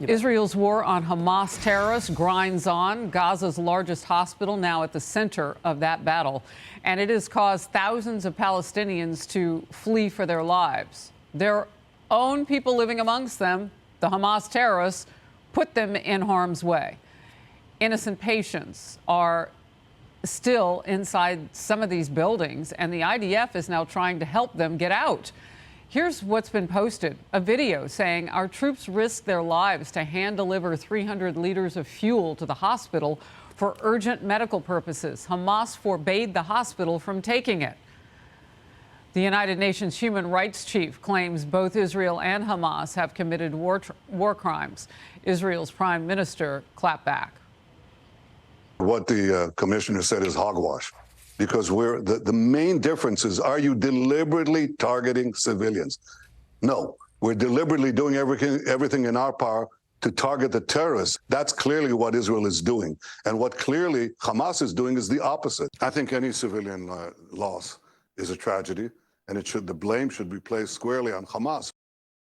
Israel's war on Hamas terrorists grinds on. Gaza's largest hospital now at the center of that battle. And it has caused thousands of Palestinians to flee for their lives. Their own people living amongst them, the Hamas terrorists, put them in harm's way. Innocent patients are still inside some of these buildings, and the IDF is now trying to help them get out. Here's what's been posted, a video saying our troops risked their lives to hand deliver 300 liters of fuel to the hospital for urgent medical purposes. Hamas forbade the hospital from taking it. The United Nations human rights chief claims both Israel and Hamas have committed war crimes. Israel's prime minister clapped back. What the commissioner said is hogwash. Because the main difference is, are you deliberately targeting civilians? No, we're deliberately doing everything in our power to target the terrorists. That's clearly what Israel is doing. And what clearly Hamas is doing is the opposite. I think any civilian loss is a tragedy, and the blame should be placed squarely on Hamas.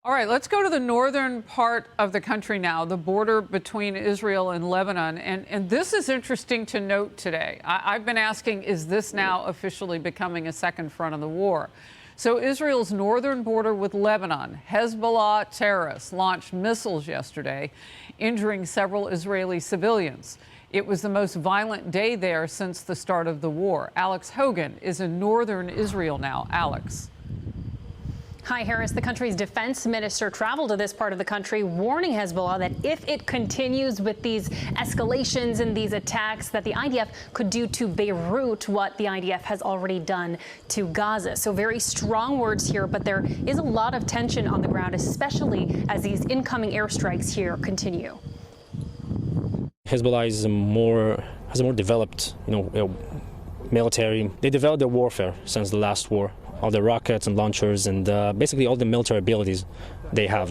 All right, let's go to the northern part of the country now, the border between Israel and Lebanon. And this is interesting to note today. I've been asking, is this now officially becoming a second front of the war? So Israel's northern border with Lebanon, Hezbollah terrorists launched missiles yesterday, injuring several Israeli civilians. It was the most violent day there since the start of the war. Alex Hogan is in northern Israel now. Alex. Hi, Harris. The country's defense minister traveled to this part of the country, warning Hezbollah that if it continues with these escalations and these attacks, that the IDF could do to Beirut what the IDF has already done to Gaza. So very strong words here, but there is a lot of tension on the ground, especially as these incoming airstrikes here continue. Hezbollah is has a more developed, military. They developed their warfare since the last war. All the rockets and launchers and basically all the military abilities they have.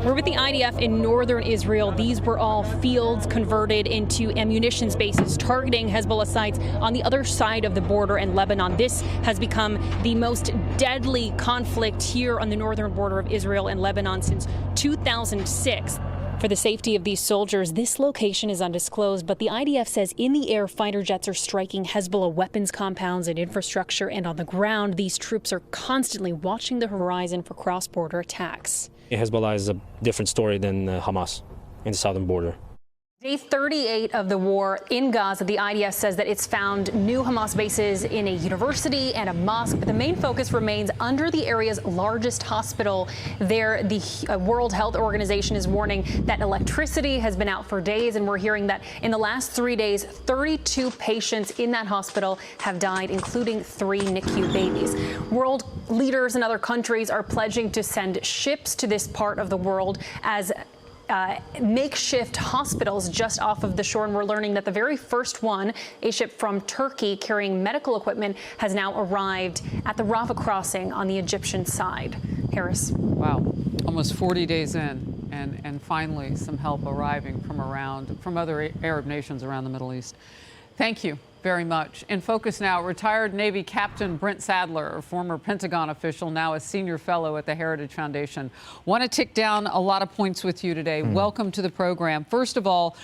We're with the IDF in northern Israel. These were all fields converted into ammunition bases targeting Hezbollah sites on the other side of the border in Lebanon. This has become the most deadly conflict here on the northern border of Israel and Lebanon since 2006. For the safety of these soldiers, this location is undisclosed, but the IDF says in the air, fighter jets are striking Hezbollah weapons compounds and infrastructure, and on the ground, these troops are constantly watching the horizon for cross-border attacks. Hezbollah is a different story than Hamas in the southern border. Day 38 of the war in Gaza, the IDF says that it's found new Hamas bases in a university and a mosque. But the main focus remains under the area's largest hospital. There, the World Health Organization is warning that electricity has been out for days. And we're hearing that in the last 3 days, 32 patients in that hospital have died, including 3 NICU babies. World leaders in other countries are pledging to send ships to this part of the world as makeshift hospitals just off of the shore, and we're learning that the very first one, a ship from Turkey carrying medical equipment, has now arrived at the Rafah crossing on the Egyptian side. Harris. Wow, almost 40 days in, and finally some help arriving from other Arab nations around the Middle East. Thank you very much. In focus now, retired Navy Captain Brent Sadler, a former Pentagon official, now a senior fellow at the Heritage Foundation. Want to tick down a lot of points with you today. Welcome to the program. First of all,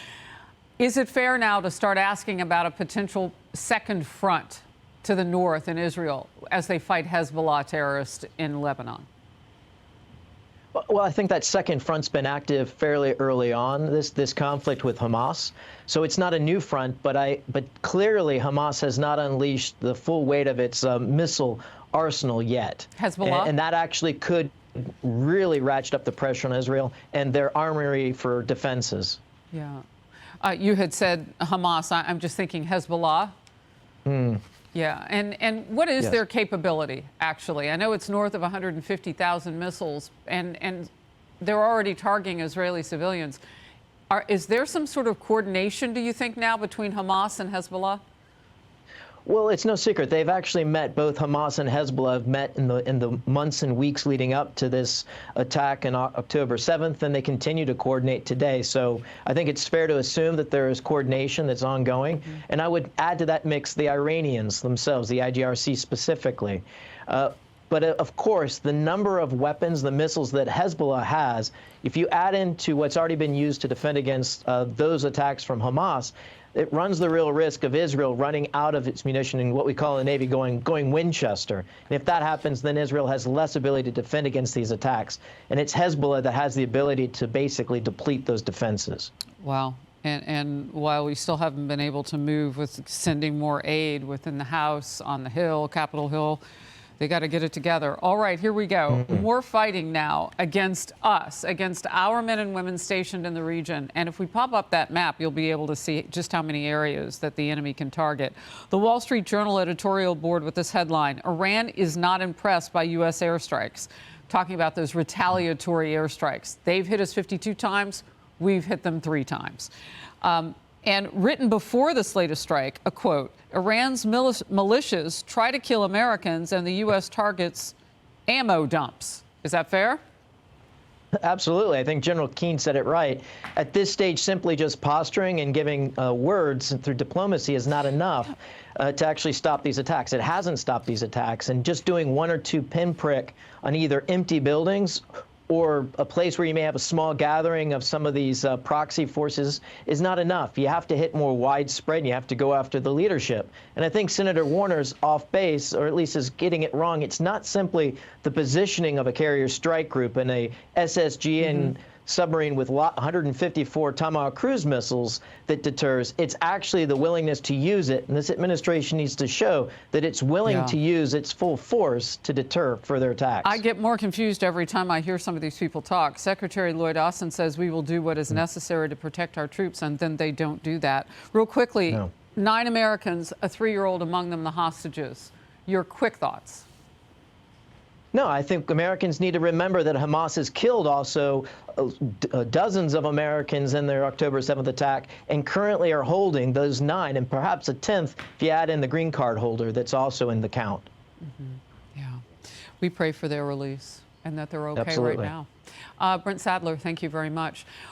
is it fair now to start asking about a potential second front to the north in Israel as they fight Hezbollah terrorists in Lebanon? Well, I think that second front's been active fairly early on, this conflict with Hamas. So it's not a new front, but clearly Hamas has not unleashed the full weight of its missile arsenal yet. Hezbollah? And that actually could really ratchet up the pressure on Israel and their armory for defenses. Yeah. You had said Hamas. I'm just thinking Hezbollah. Yeah, and what is their capability, actually? I know it's north of 150,000 missiles, and they're already targeting Israeli civilians. Is there some sort of coordination, do you think, now between Hamas and Hezbollah? Well, it's no secret. They've actually met. Both Hamas and Hezbollah have met in the months and weeks leading up to this attack on October 7th, and they continue to coordinate today. So I think it's fair to assume that there is coordination that's ongoing. And I would add to that mix the Iranians themselves, the IGRC specifically. But of course, the number of weapons, the missiles that Hezbollah has, if you add into what's already been used to defend against those attacks from Hamas, it runs the real risk of Israel running out of its munition and what we call in the Navy going Winchester. And if that happens, then Israel has less ability to defend against these attacks. And it's Hezbollah that has the ability to basically deplete those defenses. Wow. And while we still haven't been able to move with sending more aid within the House, on the Hill, Capitol Hill, they got to get it together. All right, here we go. More fighting now against us, against our men and women stationed in the region. And if we pop up that map, you'll be able to see just how many areas that the enemy can target. The Wall Street Journal editorial board with this headline: Iran is not impressed by U.S. airstrikes. Talking about those retaliatory airstrikes. They've hit us 52 times. We've hit them 3 times. And written before this latest strike, a quote: Iran's militias try to kill Americans and the U.S. targets ammo dumps. Is that fair? Absolutely. I think General Keane said it right. At this stage, simply just posturing and giving words through diplomacy is not enough to actually stop these attacks. It hasn't stopped these attacks. And just doing 1 or 2 pinprick on either empty buildings or a place where you may have a small gathering of some of these proxy forces is not enough. You have to hit more widespread, and you have to go after the leadership. And I think Senator Warner's off base, or at least is getting it wrong. It's not simply the positioning of a carrier strike group and a SSGN submarine with 154 Tomahawk cruise missiles that deters. It's actually the willingness to use it. And this administration needs to show that it's willing to use its full force to deter further attacks. I get more confused every time I hear some of these people talk. Secretary Lloyd Austin says we will do what is necessary to protect our troops, and then they don't do that. Real quickly, 9 Americans, a 3-year-old among them, the hostages. Your quick thoughts. No, I think Americans need to remember that Hamas has killed also dozens of Americans in their October 7th attack, and currently are holding those 9, and perhaps a 10th if you add in the green card holder that's also in the count. Yeah. We pray for their release and that they're okay Absolutely. right now. Brent Sadler, thank you very much.